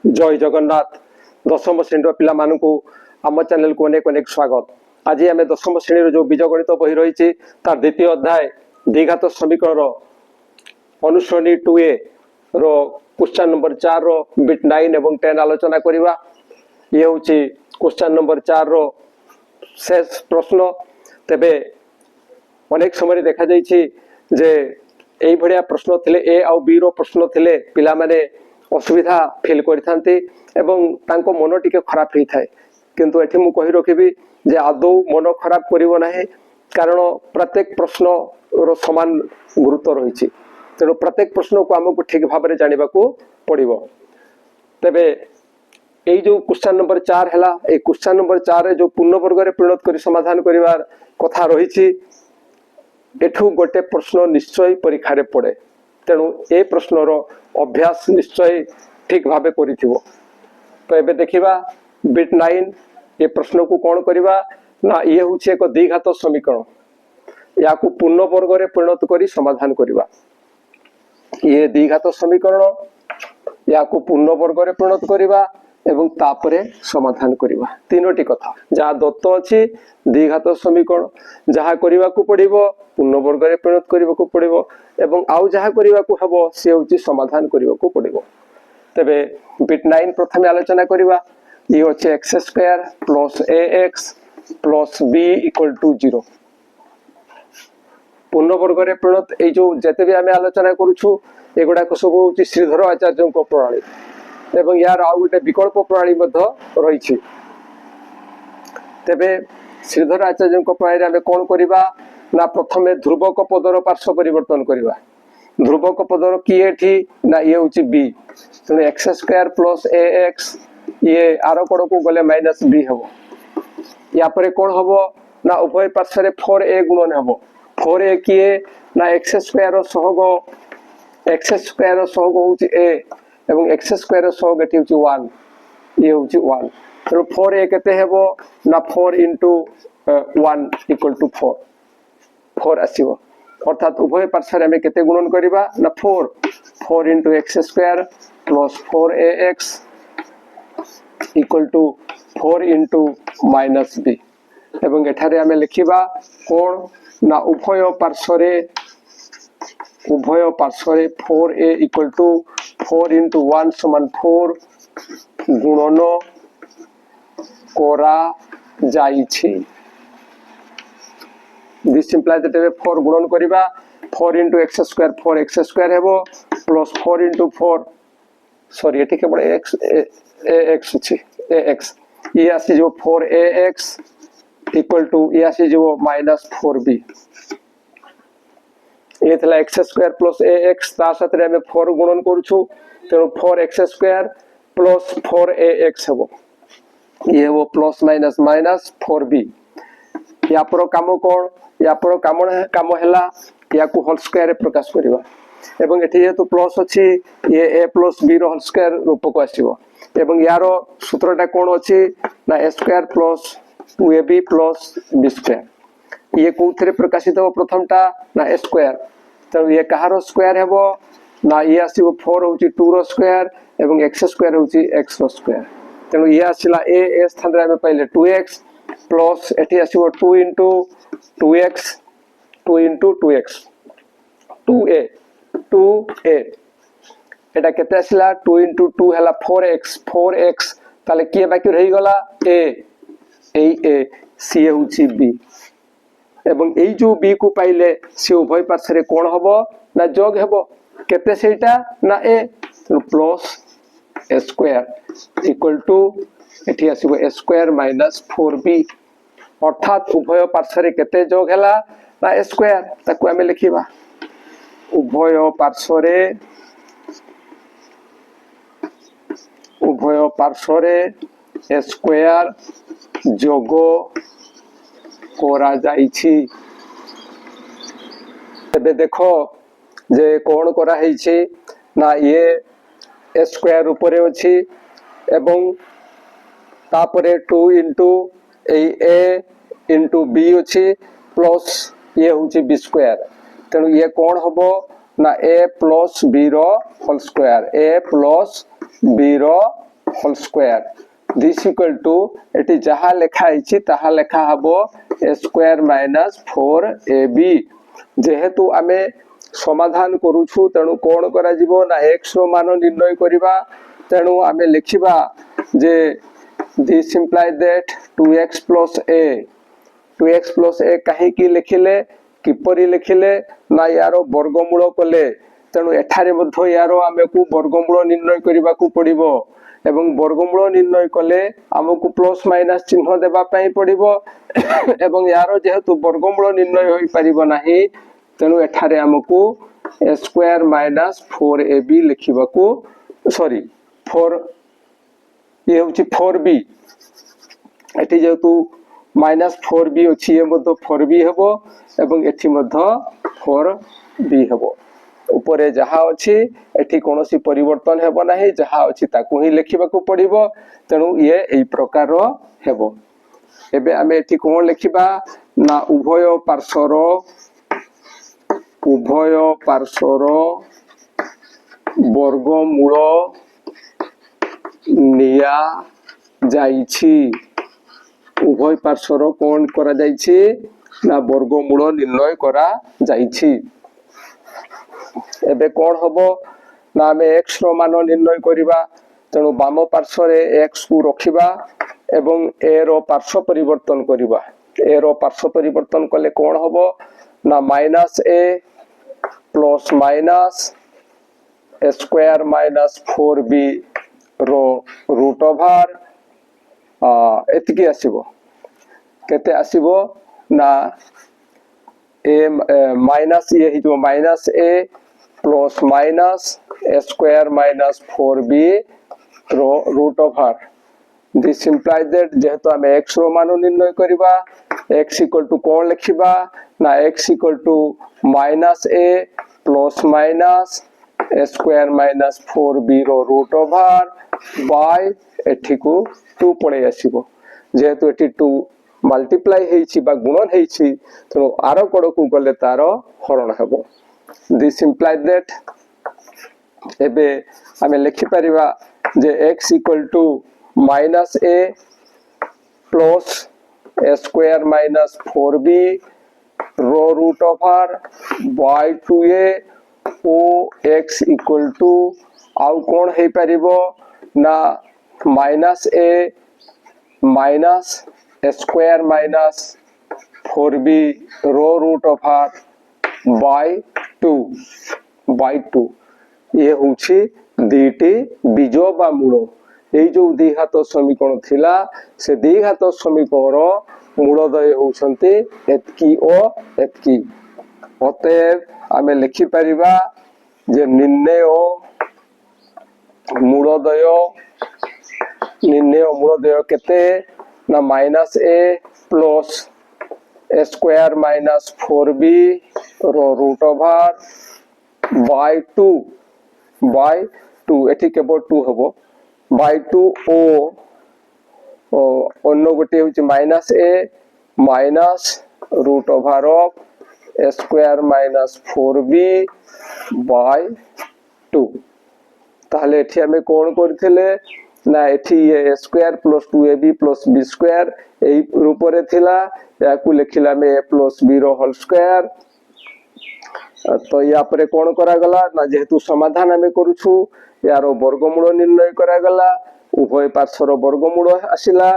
जय जगन्नाथ दशम श्रेणी पिला आम चैनल को अनेक अनेक स्वागत। आज आम दशम श्रेणी जो बीजगणित बही रही तार द्वितीय अध्याय द्विघात समीकरण अनुश्रेणी 2A रो क्वेश्चन नंबर 4 रो बिट 9 एवं 10 आलोचना करवा। ये हूँ क्वेश्चन नंबर 4 रो शेष प्रश्न। तेबे अनेक समय देखा जे यही भाया प्रश्न थिले ए आउ बी रो प्रश्न थिले पिला माने असुविधा फिल करथांती एवं तांको मन टिके खराब ही थाए, किंतु एठी मु कहि रखिबी जे आदौ मन खराब करिवो नाही, कारण प्रत्येक प्रश्न रो समान गुरुत्व रहिछि। तेणु प्रत्येक प्रश्न को हमको ठीक भाव में जानिबा को पड़िबो। तबे एई जो क्वेश्चन नंबर 4 हैला, ए क्वेश्चन नंबर 4 रे जो पूर्ण वर्ग रे परिणत करी समाधान करिवार कथा रहिछि, एठू गोटे प्रश्न निश्चय परीक्षा रे पड़े। तेणु ए प्रश्न रो अभ्यास निश्चय ठीक भावे करिथिबो। तो एबे देखिबा बिट 9 ये प्रश्न को कौन करिबा ना, ये होछि एक द्विघात समीकरण, या को पूर्ण वर्ग रे परिणत करी समाधान करिबा। ये द्विघात समीकरण या को पूर्ण वर्ग रे परिणत करिबा एवं तापरे समाधान करिबा। तीनोटी कथा जहाँ दत्त अछि द्विघात समीकरण जहाँ करिबा को पड़िबो पूर्ण वर्ग रे परिणत करिबा को पड़िबो एवं आउ जहाँ करिबा को हबो से होछि समाधान करिबा को पड़िबो। तबे बिट 9 प्रथमे आलोचना करिबा। ये होछि x² plus ax plus b equal to 0। पूर्ण वर्ग रे परिणत ए जो जते भी आमे आलोचना करूछु एगुडा को सब होछि श्रीधर आचार्य को प्रणाली एवं यार आउ गोटे विकल्प प्रणाली मध्य रही। तेबे श्रीधर आचार्य प्रणाली आमे कोन करिबा ना, प्रथमे ध्रुवक पदर पार्श्व परिवर्तन करिबा। ध्रुवक पदर की एठी ना, ये होछि b। तेणु x² प्लस ax ये आर कोड को गले माइनस b हबो। या परे कोन हबो ना, उभय पार्श्व रे 4a गुणन हबो। 4a किए ना x² रो सहग, x² रो सहग होछि a एवं x² रो सहग एठी होछि 1। ये होछि 1। तेणु 4a केते हेबो ना 4 into 1 इक्वल टू 4। 4 आसीबो, अर्थात उभय पार्श्व रे हमें केते गुणन करिबा ना 4। 4 into x² plus 4ax equal to 4 into minus b। एवं एठारे हमें लिखिबा कोण ना, उभय पार्श्व रे 4a इक्वल टू 4 into 1 समान 4 गुणन कोरा जाइछि। दिस सिंपलाइज दैट 4 गुणन करिबा 4 into x² 4x² हेबो प्लस 4 into 4 सॉरी एठी के बडे ax अछि ax ये आसी जो 4ax इक्वल टू ये आसी जो माइनस 4b। ये थला x² प्लस ax ता साथ रे हमें 4 गुणन करूछु। तेणु 4x² प्लस 4ax हेबो। ये वो प्लस माइनस माइनस 4b। या पर काम कोन, या पर काम हैला या को होल स्क्वायर रे प्रकाश करबा। एवं एठी जेतु प्लस अछि ये a प्लस b रो होल स्क्वायर रूप को आसीबो। एवं यारो सूत्रटा कोन अछि ना a² plus 2ab plus b²। ये कोथरे प्रकाशित हो प्रथमटा ना a²। तो ये कहारो स्क्वायर हेबो ना, ये आसीबो 4 होछि 2 रो स्क्वायर एवं x² होछि x रो स्क्वायर। तेणु ये आसिला a स्थान रे हमें पहिले 2x प्लस एठी आसीबो 2 into 2x 2 into 2x 2a एटा केते आसिला 2 into 2 हला 4x ताले के बाकी रही गला a सी होछि b। एवं एई जो b को पाइले से उभय पार्श्व रे कोन हबो ना जोग हेबो। केते सेटा ना a plus a² equal to एठी आसीबो a² माइनस 4b। अर्थात उभय पार्श्व रे केते जोग हैला ना a² ताको हमें लिखिबा उभय पार्श्व रे a² जोग कोरा जाइछि। तबे देखो जे कोन कोरा हेछि ना, ये a² ऊपर अछि एवं तापरे 2 into a into b अछि प्लस ये होछि b²। तेणु ये कोन हबो ना a प्लस b रो whole square, a plus b रो whole square this equal to एटी जहा लेखा आइछि ताहा लेखा हबो ए स्क्वायर माइनस 4ab जेहेतु आमे समाधान करूछु तेणु कोन करा जिवो ना x रो मान निर्णय करिबा तेणु आमे लिखिबा जे this imply that 2x plus a 2x plus a कहीं की लिखिले किपरि लिखिले ना यारो वर्गमूल कले तेणु एठारे मध्य यारो आमे को वर्गमूल निर्णय करिबा को पड़िबो एवं वर्गमूल निर्णय कले आमको प्लस माइनस चिन्ह देबा पई पड़िबो एवं यारो जेहेतु वर्गमूल निर्णय होई परिबो नाही तेणु एठारे आमको a स्क्वायर माइनस 4ab लिखिबा को सॉरी 4 ये होची 4b एठी जेहेतु माइनस 4b अछि ए मध्य 4b हेबो एवं एठी मध्य 4b हेबो ऊपरे जहा अछि एठी कोनोसी परिवर्तन हेबो नाही जहा अछि ताकू ही लिखिबा को पड़िबो तेणु ये एई प्रकार हेबो एबे आमे एठी कोन लिखिबा ना उभय पार्श्वर वर्गमूल निया जाइछि उभय पार्श्वर कोन करा जाइछि ना वर्गमूल निर्णय करा जाइछि एबे कोन हबो ना आमे x रो मान निर्णय करिबा तेणु वाम पार्श्व रे x को रखिबा एवं a रो पार्श्व परिवर्तन करिबा a रो पार्श्व परिवर्तन कले कोन हबो ना minus a plus minus a square minus 4b रो रूट ओवर एतिकी आसीबो केते आसीबो ना a माइनस ये हिजो minus a plus minus a square minus 4b रो root over this implies that जेहेतु आमे x रो मान निर्णय करिबा x इक्वल टू कोन लिखिबा ना x equal to minus a plus minus a square minus 4b रो रूट ओवर बाय एठी को 2 पड़े आसीबो जेहेतु एठी 2 मल्टीप्लाई हेछि बा गुणन हेछि तो आरो कोड को गले तारो हरण हेबो दिस इंप्लाइज दैट एबे हमें लिखि परिबा जे x equal to minus a plus a square minus 4b रो रूट ओवर बाय 2a ओ x इक्वल टू आउ कोन हे परिबो ना minus a minus a square minus 4b रो रूट ओवर बाय 2 ये होछि दीटी बीजो बा मूल एई जो द्विघात समीकरण थिला से द्विघात समीकरण मूलद्वय होउछन्ते एतकी ओ एतकी अतएव आमे लिखि परिबा जे निर्णय मूलद्वय केते ना minus a plus a square minus 4b रो रूट ओवर बाय 2 एठी केबो 2 हबो बाय 2 ओ अन्य गोटे होची minus a minus root over of a square minus 4b by 2 ताहले एठी हमें कोन करथिले ना एठी a square plus 2ab plus b square एई रूप रे थिला याकू लिखिला में a प्लस b रो होल स्क्वायर तो या परे कोन करा गला ना जेहेतु समाधान हमें करूछु यारो वर्गमूल निर्णय करा गला उभय पार्श्वर वर्गमूल आसिला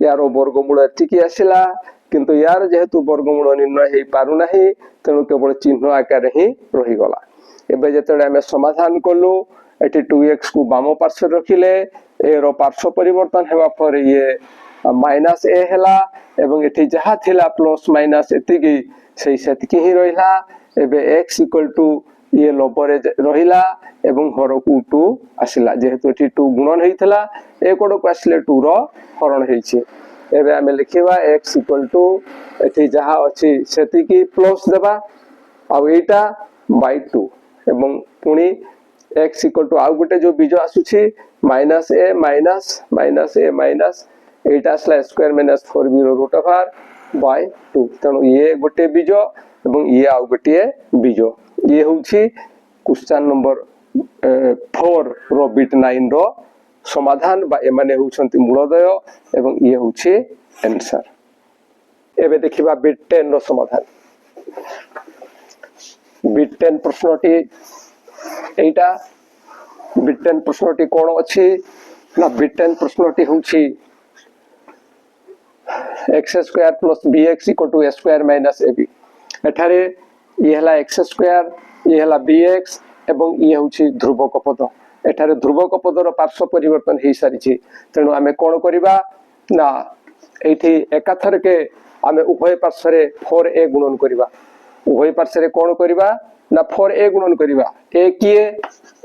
यारो वर्गमूल एतिकी आसिला किंतु यार जेहेतु वर्गमूल निर्णय हे पारु नाही तेणु केवल चिन्ह आकार ही रही गला एबे जेतडे हमें समाधान कलु एटी 2x को वाम पार्श्व रखिले a रो पार्श्व परिवर्तन हेबा पर ये माइनस a हेला एवं एटी जहा थिला प्लस माइनस एतिकी सेही सेतिकी ही रहिला एबे x इक्वल टू ये लोपरे रहिला एवं हरकू 2 आसिला जेहेतु एटी 2 गुणन हेइथला ए कोड को आसिले 2 रो हरण हेइछि एबे हमें लिखिबा x इक्वल टू एटी जहा अछि सेतिकी प्लस देबा आ एटा बाय 2 एवं पुनी x इक्वल टू आउ गुटे जो बीज आसुछि minus a minus a minus एटा आसला स्क्वायर माइनस 4b रो रूट ओवर बाय 2 तनो ये गुटे बीज एवं ये आउ गुटे बीज ये होछि क्वेश्चन नंबर 4 रो बिट 9 रो समाधान बा एमाने होउछंती मूलदय एवं ये होउछे आंसर। एबे देखिबा बिट 10 रो समाधान। बिट 10 प्रश्नटी एटा बिट 10 प्रश्नटी कोन अछि ना बिट 10 प्रश्नटी होउछि x square plus bx equal to a square minus ab। एठारे ये हला x स्क्वायर ये हला bx एवं ये होउछि ध्रुवक पद। एठारे ध्रुवक पदर पार्श्व परिवर्तन हे सारिछि तेनु आमे कोन करिबा ना एठी एकाथर के आमे उभय पार्श्व रे 4a गुणन करिबा। उभय पार्श्व रे कोन करिबा ना 4a गुणन करिबा। a किए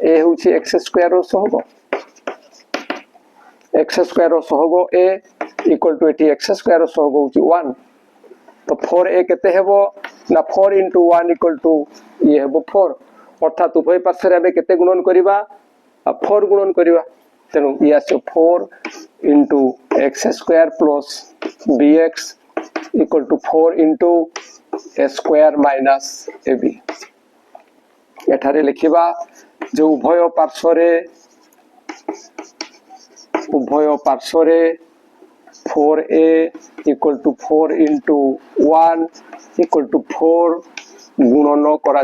a होउछि x स्क्वायर रो सहग x स्क्वायर रो सहग a इक्वल टू एटी x स्क्वायर रो सहग होउछि 1। तो 4a केते हेबो ना 4 into 1 इक्वल टू ये हेबो 4 अर्थात उभय पार्श्व रे आमे केते गुणन करिबा 4 गुणन करिबा। तेनु ये आसे 4 into x square plus bx equal to 4 into a square minus ab। एठारे लिखिबा जो उभय पार्श्व रे 4a equal to 4 into 1 equal to 4 गुणन करा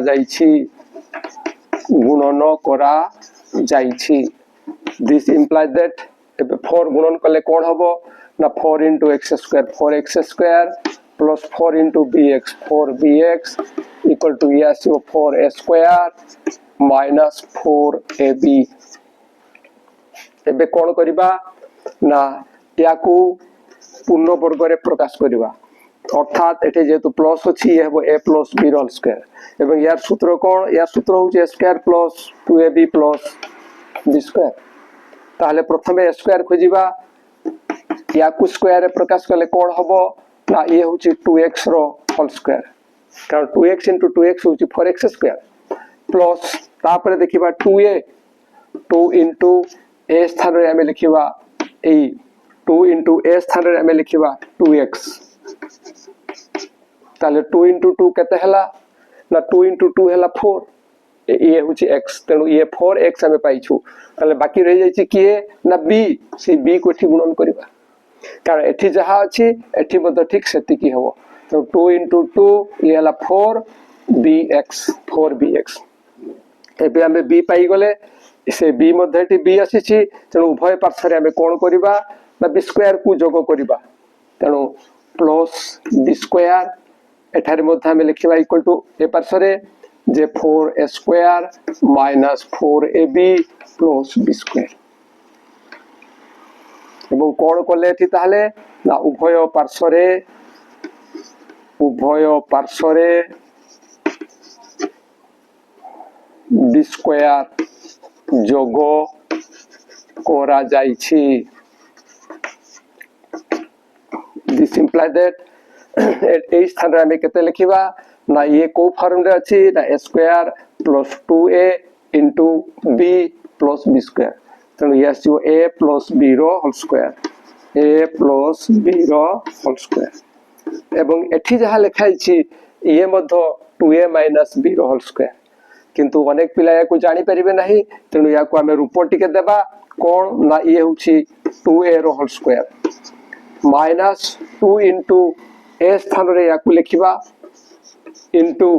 जाइछि। दिस इम्प्लाइज दैट एबे 4 गुणन कले कोन हबो ना 4 into x square 4x square plus 4 into bx 4bx equal to ये आसी 4a स्क्वायर माइनस 4ab। एबे कोन करिबा ना याकू पूर्ण वर्ग रे प्रकाश करिबा अर्थात एटे जेतु प्लस अछि ये हेबो a plus b whole square एवं यार सूत्र कोन यार सूत्र होउछि a square plus 2ab plus b square. ताहले प्रथमे a स्क्वायर खोजिबा याकू स्क्वायर रे प्रकाश कले कोन हबो ना ये होउछि 2x रो होल स्क्वायर कारण 2x into 2x होउछि 4x square plus तापर देखिबा 2a 2 into a स्थान रे हमें लिखिबा ए 2 into a स्थान रे हमें लिखिबा 2x। ताले 2 into 2 केते हला ना 2 into 2 हला 4 ये होछि x तेनु ये 4x हमें पाइछु। ताले बाकी रहि जाइछि किए ना b से b को एठी गुणन करिबा कारण एठी जहा अछि एठी बद ठीक सेति की हबो। तो 2 into 2 ये हला 4bx एबे हमें b पाई गले से b मध्ये एठी b आसीछि तेनु उभय पार्श्व रे हमें कोन करिबा ना b स्क्वायर को जोग करिबा तेनु प्लस b स्क्वायर एठारे मध्ये हमें लिखिबा इक्वल टू ए पार्श्व रे जे 4a square minus 4ab plus b square एवं कोन करले एठी ताहले ना उभय पार्श्व रे b स्क्वायर जोग करा जाइछि। दिस इम्प्लाइज दैट ए स्थान रे हमें केते लिखिबा ना ये को फॉर्म रे अछि ना a square plus 2a into b plus b square तेनु ये आसी a प्लस b रो होल स्क्वायर एवं एठी जहा लिखाइछि ये मध्य 2a माइनस b रो होल स्क्वायर किंतु अनेक पिला याकू जानि परिबे नाही तेनु याकू हमें रूप टिके देबा कोन ना ये होछि 2a रो whole square minus 2 into a स्थान रे याकू लिखिबा into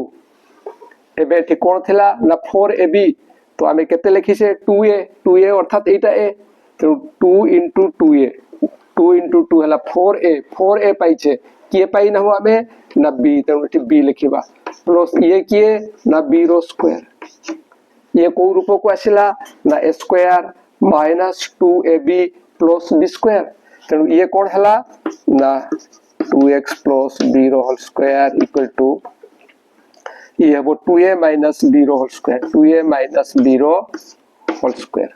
एबे एठी कोन थिला ना 4ab तो हमें केते लिखि से 2a अर्थात एटा a तो 2 into 2a 2 into 2 हला 4a पाइछे किए पाई ना हो हमें ना b तो एठी b लिखिबा प्लस ये किए ना b रो स्क्वायर ये को रूप को आसिला ना a square minus 2ab plus b square तो ये कोन हला ना 2x प्लस b रो होल स्क्वायर इक्वल टू ये हेबो 2a माइनस b रो whole square 2a minus b रो होल स्क्वायर।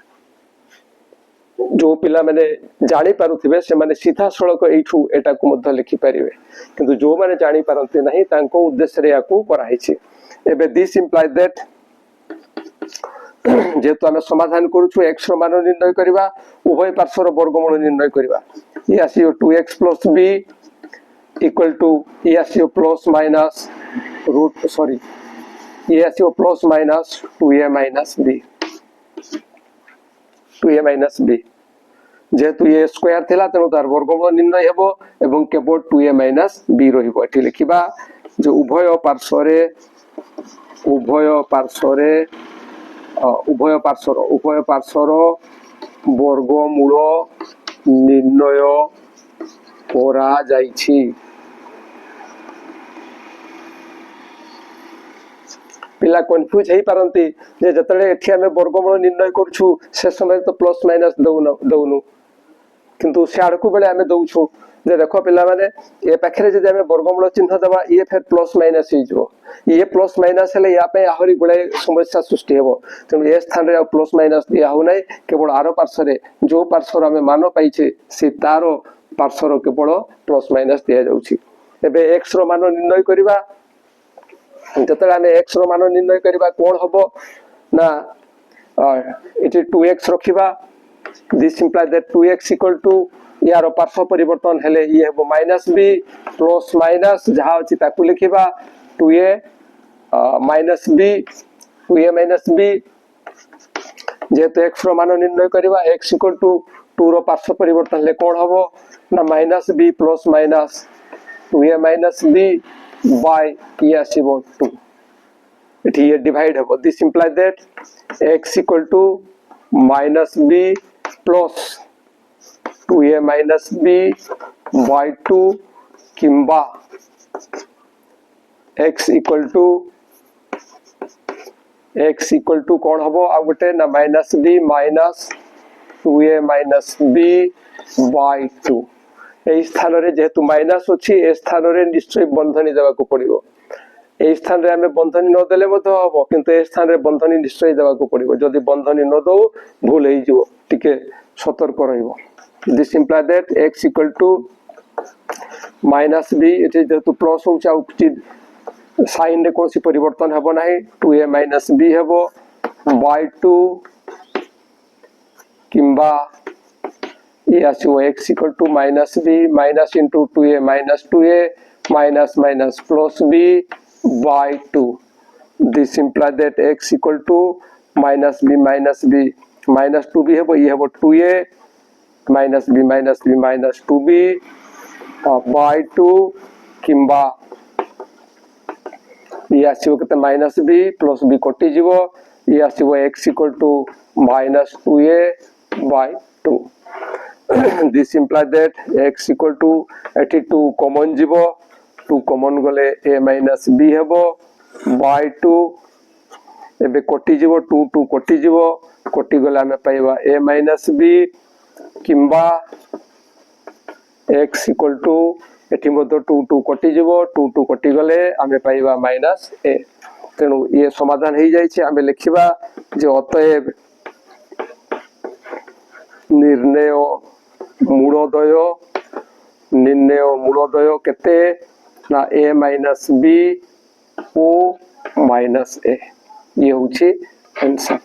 जो पिला माने जानि पारुथिबे से माने सीधा सड़क एठू एटा को मध्य लिखि परिबे किंतु जो माने जानि पारंते नाही तांको उद्देश्य रे याकू कराइछि। एबे दिस इम्प्लाइज दैट जेतु आमे समाधान करूछु x रो मान निर्णय करबा उभय पार्श्व रो वर्गमूल निर्णय करबा ये आसीओ 2x plus b equal to ये आसीओ प्लस माइनस रूट सॉरी ये आसीओ plus minus 2a minus b जेहेतु ये स्क्वायर थिला तेणु तार वर्गमूल निर्णय हेबो एवं केवल 2a माइनस b रहिबो। एठी लिखिबा जो उभय पार्श्वर वर्गमूल निर्णय करा जाइछि। पिला कन्फ्यूज हेई पारंती जे जतले एठी हमें वर्गमूल निर्णय करछु से समय तो प्लस माइनस दउनु किंतु सियाड़ को बेले आमे दउछु जे देखो पिला माने ए पाखरे जे आमे वर्गमूल चिन्ह दबा ये फिर प्लस माइनस ही जो ये प्लस माइनस हेले या पे आहुरी गुळे समस्या सृष्टि हेबो। तेणु ए स्थान रे प्लस माइनस दिया हो नै केवल आरो पार्श्व रे जो पार्श्व आमे मान पाइछे से तारो पार्श्व केवल प्लस माइनस दिया जाउछि। एबे x रो मान निर्णय करिबा जतले आमे x रो मान निर्णय करिबा कोन हबो ना इति 2x रखिबा। This imply that 2x equal to यार पार्श्व परिवर्तन हेले ये हेबो माइनस b प्लस माइनस जहा अछि ताकू लिखिबा 2a माइनस b जेहेतु x रो मान निर्णय करिबा x इक्वल टू 2 रो पार्श्व परिवर्तन हेले कोन हबो ना minus b plus minus 2a minus b बाय ये आसीबो 2 एठी ये डिवाइड हेबो। This imply that x equal to minus b plus 2a minus b bye 2 किंबा x इक्वल टू कौन हबो आ गोटे ना minus b minus 2a minus b bye 2। ए स्थान रे जेहेतु माइनस अछि ए स्थान रे निश्चय बंधनी देबा को पड़िबो। ए स्थान रे हमें बंधनी न देले मत हबो किंतु ए स्थान रे बंधनी निश्चय देबा को पड़िबो। जदि बंधनी न दो भूल हे जिवो टिके सतर्क रहिबो। This imply that x equal to minus b it is जेहेतु प्लस होचा उचित साइन रे कोनसी परिवर्तन हबो नाही 2a माइनस b हबो बाय 2 किंबा ये आसीबो x equal to minus b minus into 2a minus 2a minus minus plus b bye 2। This imply that x equal to minus b minus 2b हबो ये हबो 2a minus b minus 2b bye 2 किंबा ये आसीबो केते minus b plus b कटि जीवो ये आसीबो x equal to minus 2a by 2। This imply that x equal to एठी 2 कॉमन जीवो 2 कॉमन गले a माइनस b हेबो बाय 2 एबे कटि जीवो 2 कटि जीवो कटि गले हमें पाइबा a माइनस b किंबा x इक्वल टू एठी मतो 2 कटि जीवो 2 कटि गले हमें पाइबा माइनस a। तेणु ये समाधान हो जाइए। आम लिखा जो अतएव निर्णय मूलदय केते ना a minus b o minus a ये होची आंसर।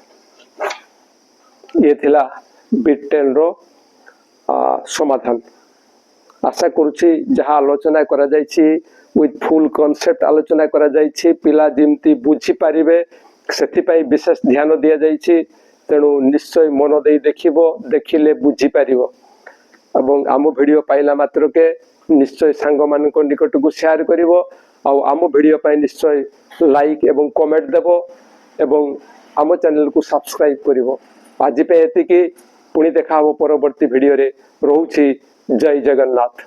ये थिला बिट 10 रो समाधान। आशा करुछि जहाँ आलोचना करा जाइछि विथ फुल कॉन्सेप्ट आलोचना करा जाइछि पिला जिमती बुझी पारिबे सेथि पई विशेष ध्यान दिया जाइछि। तेणु निश्चय मन दे देखिबो देखिले बुझी पारिबो एवं आम वीडियो पाइला मात्र के निश्चय सांग मान निकट को शेयर करिवो आ आम वीडियो पाई निश्चय लाइक एवं कमेंट देबो एवं आम चैनल को सब्सक्राइब करिवो। आज पे एतिकी पुणी देखा परवर्ती वीडियो रे। रहूछि जय जगन्नाथ।